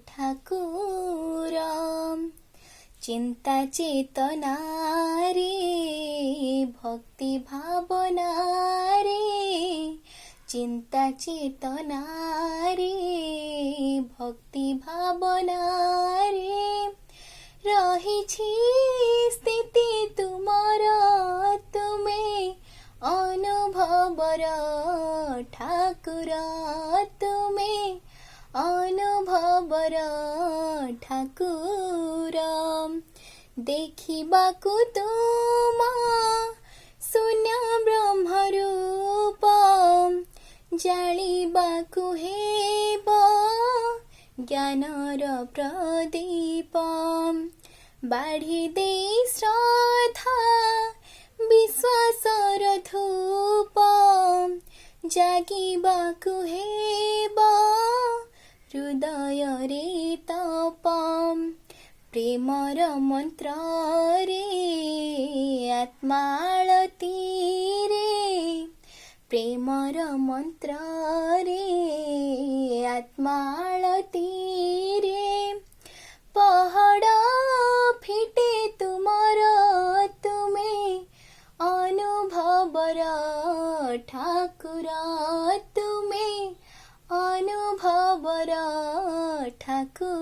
ଠାକୁର। ଚିନ୍ତା ଚେତନାରେ ଭକ୍ତି ଭାବନାରେ, ଚିନ୍ତା ଚେତନାରେ ଭକ୍ତି ଭାବନାରେ ରହିଛି ସ୍ଥିତି ତୁମର, ତୁମେ ଅନୁଭବର ଠାକୁର, ତୁମେ ଅନୁଭବର ଠାକୁର। ଦେଖିବାକୁ ତୁମ ଶୂନ୍ୟ ବ୍ରହ୍ମ ରୂପ, ଜାଳିବାକୁ ହେବ ଜ୍ଞାନର ପ୍ରଦୀପ। ବାଢ଼ି ଦେଇ ଶ୍ରଦ୍ଧା ବିଶ୍ୱାସର ଧୂପ, ଜାଗିବାକୁ ହେବ ହୃଦୟରେ ତପ। ପ୍ରେମର ମନ୍ତ୍ରରେ ଆତ୍ମାଳତୀରେ, ପ୍ରେମର ମନ୍ତ୍ରରେ ଆତ୍ମାଳତୀରେ ପହଡ଼ ଫିଟେ ତୁମର, ତୁମେ ଅନୁଭବର ଠାକୁର, ତୁମେ ଅନୁଭବର ଠାକୁର।